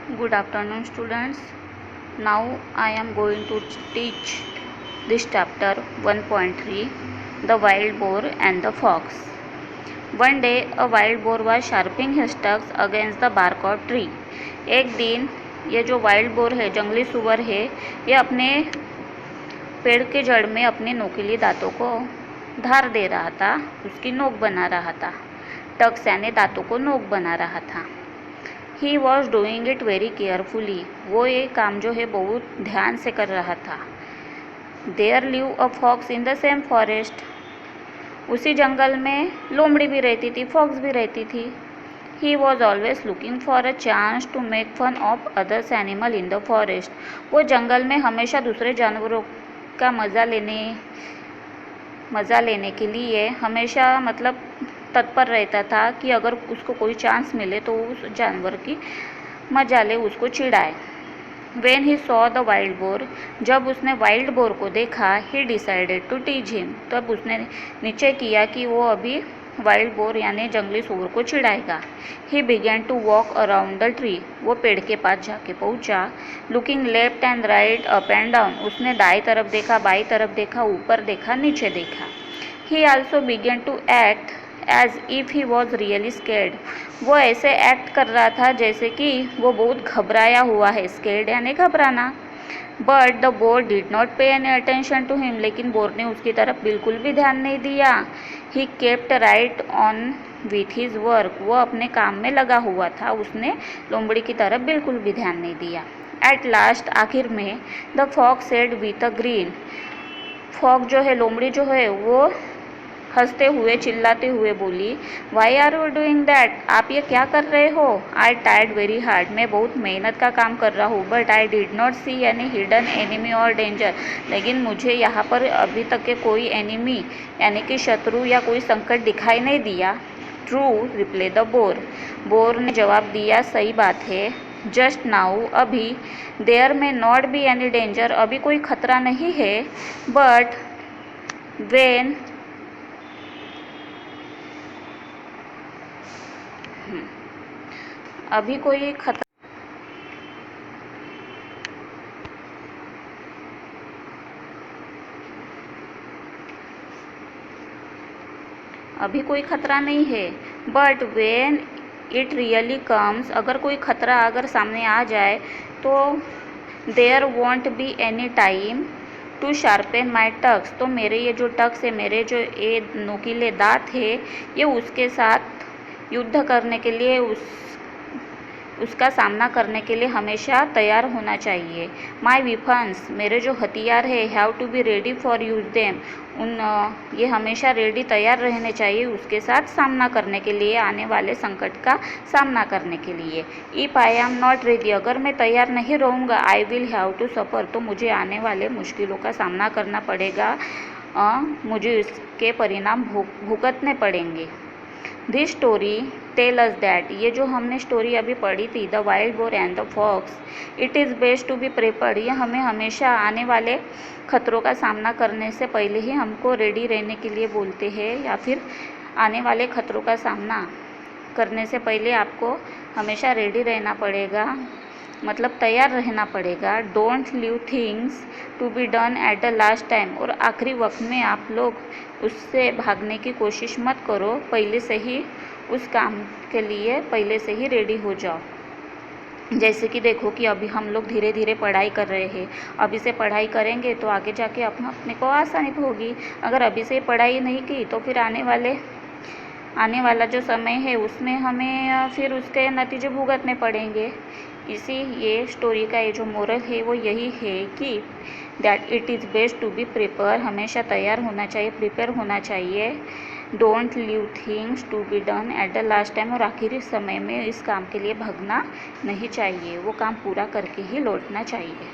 Good afternoon, students. Now I am going to teach this chapter 1.3, The Wild Boar and the Fox. One day a wild boar was sharpening his tusks against the bark of tree. एक दिन ये जो wild boar है, जंगली सुअर है, ये अपने पेड़ के जड़ में अपने नोकीले दांतों को धार दे रहा था, उसकी नोक बना रहा था। टक्स यानी दांतों को नोक बना रहा था। He was doing it very carefully, वो ये काम जो है बहुत ध्यान से कर रहा था। There live a fox in the same forest, उसी जंगल में लोमड़ी भी रहती थी, फॉक्स भी रहती थी। He was always looking for a chance to make fun of others animal in the forest, वो जंगल में हमेशा दूसरे जानवरों का मज़ा लेने के लिए हमेशा मतलब तत्पर रहता था कि अगर उसको कोई चांस मिले तो उस जानवर की मजा ले, उसको चिढ़ाए। When he saw the wild boar, जब उसने वाइल्ड बोर को देखा, he decided to teach him, तब उसने निश्चय किया कि वो अभी वाइल्ड बोर यानी जंगली सुअर को चिढ़ाएगा। He began to walk around the tree, वो पेड़ के पास जाके पहुंचा। Looking left and right, up and down, उसने दाई तरफ देखा, बाई तरफ देखा, ऊपर देखा, नीचे देखा। He also begin to act as if he was really scared, वो ऐसे एक्ट कर रहा था जैसे कि वो बहुत घबराया हुआ है। स्केर्ड यानी घबराना। But the bore did not पे एनी अटेंशन टू हिम, लेकिन बोर ने उसकी तरफ बिल्कुल भी ध्यान नहीं दिया। He kept right on with his work, वो अपने काम में लगा हुआ था, उसने लोमड़ी की तरफ बिल्कुल भी ध्यान नहीं दिया। एट लास्ट, आखिर में, the fox said with a grin, fox जो है, लोमड़ी जो है, वो हंसते हुए चिल्लाते हुए बोली, why are you doing that, आप ये क्या कर रहे हो? आई टायर्ड वेरी हार्ड, मैं बहुत मेहनत का काम कर रहा हूँ। But I did not see any hidden enemy और डेंजर, लेकिन मुझे यहाँ पर अभी तक के कोई एनिमी यानी कि शत्रु या कोई संकट दिखाई नहीं दिया। True, reply the bore, bore ने जवाब दिया, सही बात है। जस्ट नाउ, अभी, देयर में नॉट बी एनी डेंजर, अभी कोई खतरा नहीं है। बट वेन, अभी कोई खतरा नहीं है। But when it really comes, अगर कोई खतरा अगर सामने आ जाए तो there won't be any time to sharpen my tusks, तो मेरे ये जो टक्स है, मेरे जो ये नोकीले दांत है, ये उसके साथ युद्ध करने के लिए, उसका सामना करने के लिए हमेशा तैयार होना चाहिए। माई विफन्स, मेरे जो हथियार है, have to be ready for use them, ये हमेशा रेडी तैयार रहने चाहिए उसके साथ सामना करने के लिए, आने वाले संकट का सामना करने के लिए। If I am not ready, अगर मैं तैयार नहीं रहूँगा, I will have to suffer, तो मुझे आने वाले मुश्किलों का सामना करना पड़ेगा, मुझे इसके परिणाम भुगतने पड़ेंगे। This story tell us that, ये जो हमने स्टोरी अभी पढ़ी थी, the wild boar and the fox, it is best to be prepared, ये हमें हमेशा आने वाले खतरों का सामना करने से पहले ही हमको रेडी रहने के लिए बोलते हैं, या फिर आने वाले खतरों का सामना करने से पहले आपको हमेशा रेडी रहना पड़ेगा, मतलब तैयार रहना पड़ेगा। Don't leave things to be done at the last time, और आखिरी वक्त में आप लोग उससे भागने की कोशिश मत करो, पहले से ही उस काम के लिए पहले से ही रेडी हो जाओ। जैसे कि देखो कि अभी हम लोग धीरे धीरे पढ़ाई कर रहे हैं, अभी से पढ़ाई करेंगे तो आगे जाके अपने को आसानी होगी। अगर अभी से पढ़ाई नहीं की तो फिर आने वाला जो समय है उसमें हमें फिर उसके नतीजे भुगतने पड़ेंगे। ये स्टोरी का ये जो मोरल है वो यही है कि that it is best to be prepare, हमेशा तैयार होना चाहिए, प्रिपेयर होना चाहिए। Don't leave things to be done at the last time, और आखिरी समय में इस काम के लिए भागना नहीं चाहिए, वो काम पूरा करके ही लौटना चाहिए।